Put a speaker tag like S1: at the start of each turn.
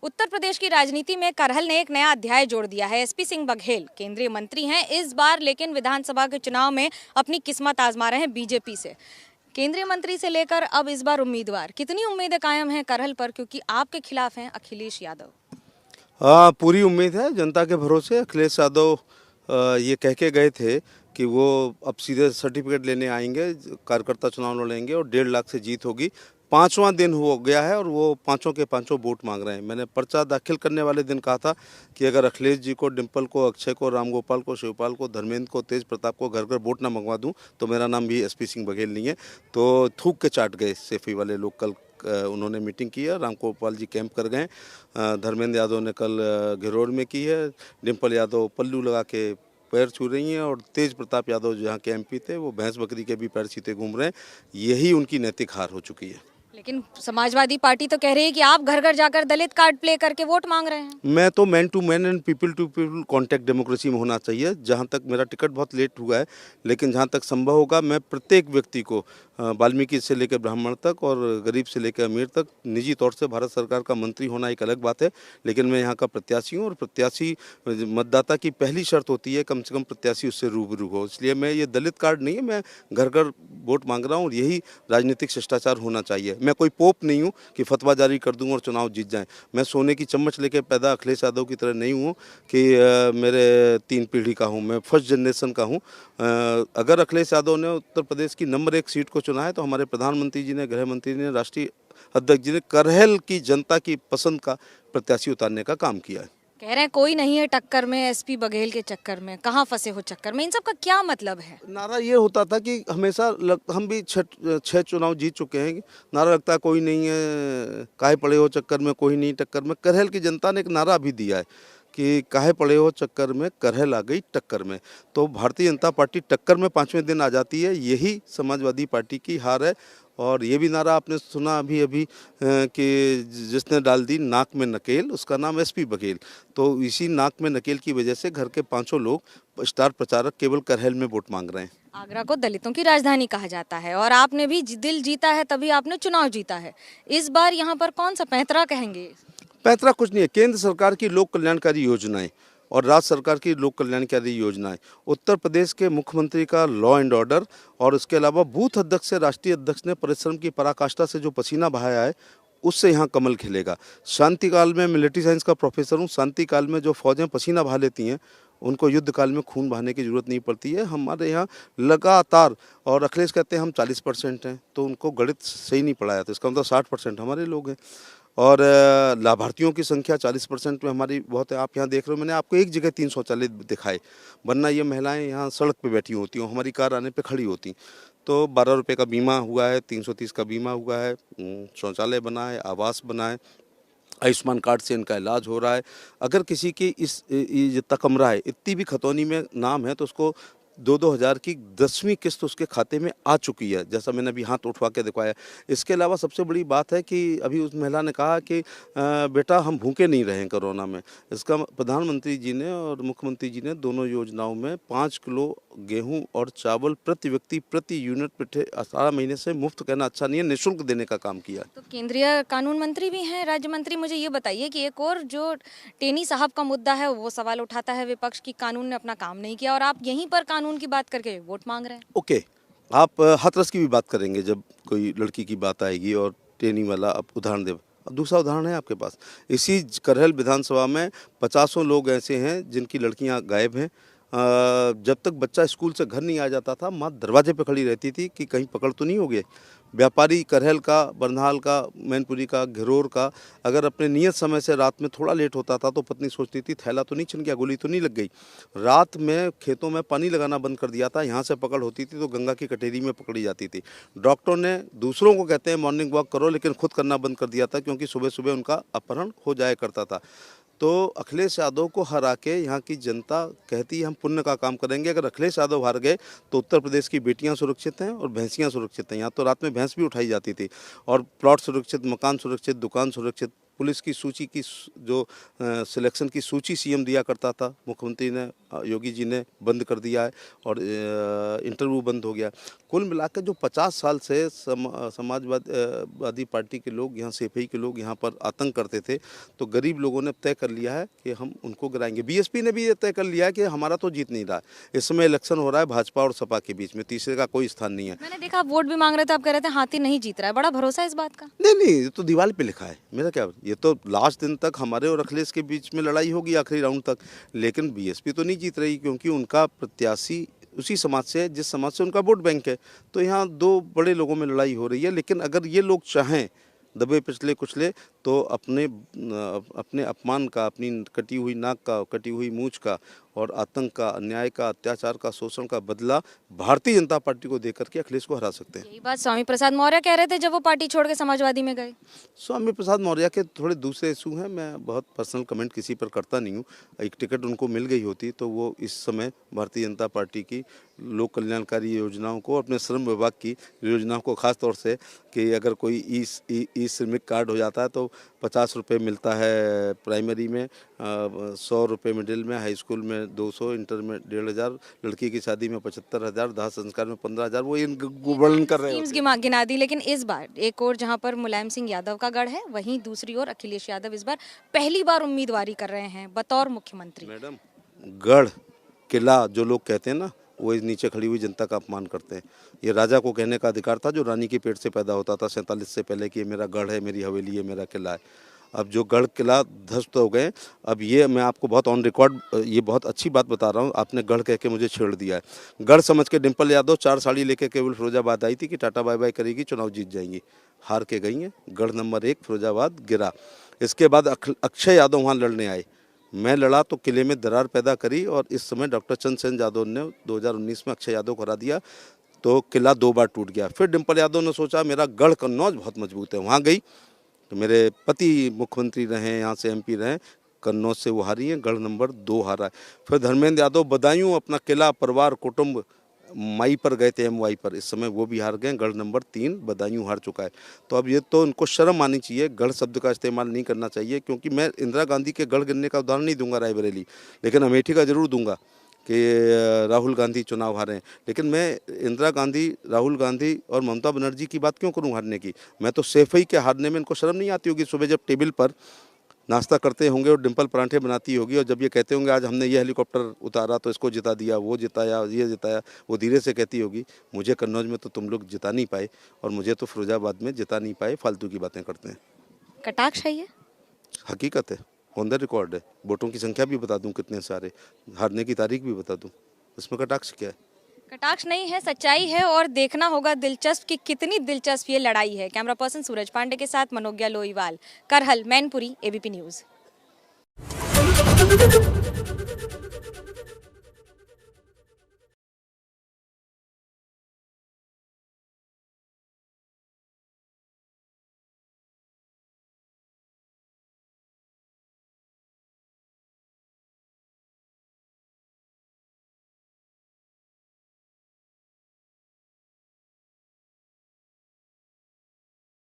S1: उत्तर प्रदेश की राजनीति में करहल ने एक नया अध्याय जोड़ दिया है। एसपी सिंह बघेल केंद्रीय मंत्री हैं इस बार, लेकिन विधानसभा के चुनाव में अपनी किस्मत आजमा रहे हैं बीजेपी से। केंद्रीय मंत्री से लेकर अब इस बार उम्मीदवार, कितनी उम्मीदें कायम हैं करहल पर, क्योंकि आपके खिलाफ हैं अखिलेश यादव?
S2: हाँ, पूरी उम्मीद है जनता के भरोसे। अखिलेश यादव ये कह के गए थे कि वो अब सीधे सर्टिफिकेट लेने आएंगे, कार्यकर्ता चुनाव लड़ेंगे और 1.5 लाख से जीत होगी। 5वां दिन हो गया है और वो पांचों के पांचों वोट मांग रहे हैं। मैंने पर्चा दाखिल करने वाले दिन कहा था कि अगर अखिलेश जी को, डिम्पल को, अक्षय को, रामगोपाल को, शिवपाल को, धर्मेंद्र को, तेज प्रताप को घर घर वोट ना मंगवा दूं तो मेरा नाम भी एसपी सिंह बघेल नहीं है। तो थूक के चाट गए सेफी वाले लोग। कल उन्होंने मीटिंग की है, रामगोपाल जी कैंप कर गए, धर्मेंद्र यादव ने कल घिरौर में की है, डिम्पल यादव पल्लू लगा के पैर छू रही हैं और तेज प्रताप यादव जहाँ के एमपी थे वो भैंस बकरी के भी पैर छीते घूम रहे हैं। यही उनकी नैतिक हार हो चुकी है।
S1: लेकिन समाजवादी पार्टी तो कह रही है कि आप घर घर जाकर दलित कार्ड प्ले करके वोट मांग रहे हैं।
S2: मैं तो man to man and people to people contact democracy में होना चाहिए। जहाँ तक मेरा टिकट बहुत लेट हुआ है, लेकिन जहाँ तक संभव होगा मैं प्रत्येक व्यक्ति को, वाल्मीकि से लेकर ब्राह्मण तक और गरीब से लेकर अमीर तक, निजी तौर से भारत सरकार का मंत्री होना एक अलग बात है, लेकिन मैं यहाँ का प्रत्याशी हूँ और प्रत्याशी मतदाता की पहली शर्त होती है कम से कम प्रत्याशी उससे रूबरू हो। इसलिए मैं ये दलित कार्ड नहीं है, मैं घर घर वोट मांग रहा हूँ और यही राजनीतिक शिष्टाचार होना चाहिए। मैं कोई पोप नहीं हूँ कि फतवा जारी कर दूँ और चुनाव जीत जाएँ। मैं सोने की चम्मच लेके पैदा अखिलेश यादव की तरह नहीं हूँ कि मेरे 3 पीढ़ी का हूँ, मैं फर्स्ट जनरेशन का हूँ। अगर अखिलेश यादव ने उत्तर प्रदेश की नंबर 1 सीट को चुना है तो हमारे प्रधानमंत्री जी ने, गृह मंत्री ने, राष्ट्रीय अध्यक्ष जी ने करहल की जनता की पसंद का प्रत्याशी उतारने का काम किया है।
S1: कह रहे हैं कोई नहीं है टक्कर में, एसपी बघेल के चक्कर में, कहाँ फंसे हो चक्कर में, इन सब का क्या मतलब है?
S2: नारा ये होता था कि हमेशा हम भी छह चुनाव जीत चुके हैं। नारा लगता है कोई नहीं है, काहे पड़े हो चक्कर में, कोई नहीं टक्कर में। करहल की जनता ने एक नारा भी दिया है कि काहे पड़े हो चक्कर में, करहल आ गई टक्कर में। तो भारतीय जनता पार्टी टक्कर में 5वें दिन आ जाती है, यही समाजवादी पार्टी की हार है। और ये भी नारा आपने सुना अभी अभी कि जिसने डाल दी नाक में नकेल, उसका नाम एसपी बघेल। तो इसी नाक में नकेल की वजह से घर के 5 लोग स्टार प्रचारक केवल करहल में वोट मांग रहे हैं।
S1: आगरा को दलितों की राजधानी कहा जाता है और आपने भी दिल जीता है, तभी आपने चुनाव जीता है। इस बार यहाँ पर कौन सा पैंतरा कहेंगे?
S2: पैतरा कुछ नहीं है। केंद्र सरकार की लोक कल्याणकारी योजनाएं और राज्य सरकार की लोक कल्याणकारी योजनाएं, उत्तर प्रदेश के मुख्यमंत्री का लॉ एंड ऑर्डर और इसके अलावा बूथ अध्यक्ष से राष्ट्रीय अध्यक्ष ने परिश्रम की पराकाष्ठा से जो पसीना बहाया है, उससे यहाँ कमल खिलेगा। शांति काल में, मिलिट्री साइंस का प्रोफेसर हूँ, शांति काल में जो फौजें पसीना बहा लेती हैं उनको युद्ध काल में खून बहाने की जरूरत नहीं पड़ती है। हमारे यहाँ लगातार, और अखिलेश कहते हैं हम 40% हैं, तो उनको गणित सही नहीं पढ़ाया, तो इसका मतलब 60% हमारे लोग हैं। और लाभार्थियों की संख्या 40% में हमारी बहुत है। आप यहाँ देख रहे हो, मैंने आपको एक जगह 3 शौचालय दिखाए, वरना ये महिलाएं यहाँ सड़क पे बैठी होती हैं, हमारी कार आने पे खड़ी होती। तो 12 रुपये का बीमा हुआ है, 330 का बीमा हुआ है, शौचालय बना है, आवास बना है, आयुष्मान कार्ड से इनका इलाज हो रहा है। अगर किसी की इस जितना कमरा है, इतनी भी खतौनी में नाम है, तो उसको 2-2 हज़ार की 10वीं किस्त उसके खाते में आ चुकी है, जैसा मैंने अभी हाथ उठवा के दिखाया। इसके अलावा सबसे बड़ी बात है कि अभी उस महिला ने कहा कि बेटा हम भूखे नहीं रहे कोरोना में। इसका प्रधानमंत्री जी ने और मुख्यमंत्री जी ने दोनों योजनाओं में 5 किलो गेहूं और चावल प्रति व्यक्ति प्रति यूनिट पिछले 18 महीने से मुफ्त, कहना अच्छा नहीं है, निःशुल्क देने का काम किया।
S1: तो केंद्रीय कानून मंत्री भी हैं, राज्य मंत्री। मुझे ये बताइए कि एक और जो टेनी साहब का मुद्दा है वो सवाल उठाता है विपक्ष की, कानून ने अपना काम नहीं किया, और आप यहीं पर कानून की बात करके वोट मांग रहे हैं।
S2: ओके, आप हाथरस की भी बात करेंगे जब कोई लड़की की बात आएगी, और टेनी वाला आप उदाहरण दे। अब दूसरा उदाहरण है आपके पास, इसी करहल विधानसभा में 50 लोग ऐसे हैं जिनकी लड़कियां गायब हैं। जब तक बच्चा स्कूल से घर नहीं आ जाता था, माँ दरवाजे पे खड़ी रहती थी कि कहीं पकड़ तो नहीं हो गए। व्यापारी करहल का, बरनाल का, मैनपुरी का, घिरौर का, अगर अपने नियत समय से रात में थोड़ा लेट होता था तो पत्नी सोचती थी थैला तो नहीं छिन गया, गोली तो नहीं लग गई। रात में खेतों में पानी लगाना बंद कर दिया था, यहाँ से पकड़ होती थी तो गंगा की कटेरी में पकड़ी जाती थी। डॉक्टरों ने दूसरों को कहते हैं मॉर्निंग वॉक करो, लेकिन खुद करना बंद कर दिया था क्योंकि सुबह सुबह उनका अपहरण हो जाया करता था। तो अखिलेश यादव को हरा के यहाँ की जनता कहती है हम पुण्य का काम करेंगे। अगर अखिलेश यादव हार गए तो उत्तर प्रदेश की बेटियां सुरक्षित हैं और भैंसियां सुरक्षित हैं। यहाँ तो रात में भैंस भी उठाई जाती थी, और प्लॉट सुरक्षित, मकान सुरक्षित, दुकान सुरक्षित, पुलिस की सूची की जो सिलेक्शन की सूची सीएम दिया करता था, मुख्यमंत्री ने योगी जी ने बंद कर दिया है और इंटरव्यू बंद हो गया। कुल मिलाकर जो 50 साल से समाजवादी पार्टी के लोग यहाँ, सीपीआई के लोग यहाँ पर आतंक करते थे, तो गरीब लोगों ने तय कर लिया है कि हम उनको गिराएंगे। बीएसपी ने भी ये तय कर लिया है कि हमारा तो जीत नहीं रहा। इस समय इलेक्शन हो रहा है भाजपा और सपा के बीच में, तीसरे का कोई स्थान नहीं है।
S1: मैंने देखा आप वोट भी मांग रहे थे, आप कह रहे थे हाथी नहीं जीत रहा है, बड़ा भरोसा है इस बात का?
S2: नहीं, ये तो दीवार पे लिखा है, मेरा क्या, ये तो लास्ट दिन तक हमारे और अखिलेश के बीच में लड़ाई होगी आखिरी राउंड तक। लेकिन बीएसपी तो नहीं जीत रही, क्योंकि उनका प्रत्याशी उसी समाज से है जिस समाज से उनका वोट बैंक है। तो यहाँ दो बड़े लोगों में लड़ाई हो रही है। लेकिन अगर ये लोग चाहें दबे पिछले कुचले, तो अपने अपमान का, अपनी कटी हुई नाक का, कटी हुई मूंछ का और आतंक का, अन्याय का, अत्याचार का, शोषण का बदला भारतीय जनता पार्टी को देकर के अखिलेश को हरा सकते हैं।
S1: यही बात स्वामी प्रसाद मौर्य कह रहे थे जब वो पार्टी छोड़ के समाजवादी में गए।
S2: स्वामी प्रसाद मौर्य के थोड़े दूसरे इशू हैं, मैं बहुत पर्सनल कमेंट किसी पर करता नहीं हूँ। एक टिकट उनको मिल गई होती तो वो इस समय भारतीय जनता पार्टी की लोक कल्याणकारी योजनाओं को, अपने श्रम विभाग की योजनाओं को, खास तौर से कि अगर कोई ई श्रमिक कार्ड हो जाता है तो 50 रुपये मिलता है प्राइमरी में, 100 रुपये मिडिल में, हाई स्कूल में 200, इंटर में 1,500, लड़की की शादी में 75,000, दाह संस्कार में 15,000, वो इन वर्णन कर रहे हैं।
S1: गिना दी। लेकिन इस बार एक और जहां पर मुलायम सिंह यादव का गढ़ है, वहीं दूसरी ओर अखिलेश यादव इस बार पहली बार उम्मीदवारी कर रहे हैं बतौर मुख्यमंत्री।
S2: मैडम, गढ़ किला जो लोग कहते हैं ना, वो इस नीचे खड़ी हुई जनता का अपमान करते हैं। ये राजा को कहने का अधिकार था जो रानी के पेट से पैदा होता था 47 से पहले, कि ये मेरा गढ़ है, मेरी हवेली है, मेरा किला है। अब जो गढ़ किला ध्वस्त हो गए, अब ये मैं आपको बहुत ऑन रिकॉर्ड ये बहुत अच्छी बात बता रहा हूँ, आपने गढ़ कह के मुझे छेड़ दिया है। गढ़ समझ के डिम्पल यादव 4 साड़ी लेके केवल फिरोजाबाद आई थी कि टाटा बाय बाय करेगी, चुनाव जीत जाएंगी। हार के गई हैं। गढ़ नंबर 1 फिरोजाबाद गिरा। इसके बाद अक्षय यादव वहाँ लड़ने आए, मैं लड़ा तो किले में दरार पैदा करी, और इस समय डॉक्टर चंद्रसेन यादव ने 2019 में अक्षय यादव को हरा दिया, तो किला 2 बार टूट गया। फिर डिम्पल यादव ने सोचा मेरा गढ़ कन्नौज बहुत मजबूत है, वहाँ गई तो मेरे पति मुख्यमंत्री रहे, यहाँ से एमपी रहे, कन्नौज से वो हारी हैं, गढ़ नंबर 2 हारा है। फिर धर्मेंद्र यादव बदायूं अपना किला, परिवार, कुटुंब माई पर गए थे, एमवाई पर, इस समय वो भी हार गए, गढ़ नंबर 3 बदायूं हार चुका है। तो अब ये तो इनको शर्म आनी चाहिए, गढ़ शब्द का इस्तेमाल नहीं करना चाहिए। क्योंकि मैं इंदिरा गांधी के गढ़ गिरने का उदाहरण नहीं दूंगा रायबरेली, लेकिन अमेठी का जरूर दूंगा कि राहुल गांधी चुनाव हारे। लेकिन मैं इंदिरा गांधी, राहुल गांधी और ममता बनर्जी की बात क्यों करूं हारने की? मैं तो सैफई के हारने में इनको शर्म नहीं आती होगी? सुबह जब टेबल पर नाश्ता करते होंगे और डिम्पल परांठे बनाती होगी, और जब ये कहते होंगे आज हमने ये हेलीकॉप्टर उतारा तो इसको जिता दिया, वो जिताया, ये जिताया, वो धीरे से कहती होगी मुझे कन्नौज में तो तुम लोग जिता नहीं पाए और मुझे तो फिरोजाबाद में जिता नहीं पाए, फालतू की बातें करते हैं।
S1: कटाक्ष है ये?
S2: हकीकत है, ऑन द रिकॉर्ड है। वोटों की संख्या भी बता दूं कितने सारे, हारने की तारीख भी बता दूं, इसमें कटाक्ष क्या है?
S1: कटाक्ष नहीं है, सच्चाई है। और देखना होगा दिलचस्प कि कितनी दिलचस्प ये लड़ाई है। कैमरा पर्सन सूरज पांडे के साथ मनोज्ञा लोईवाल, करहल, मैनपुरी, एबीपी न्यूज़।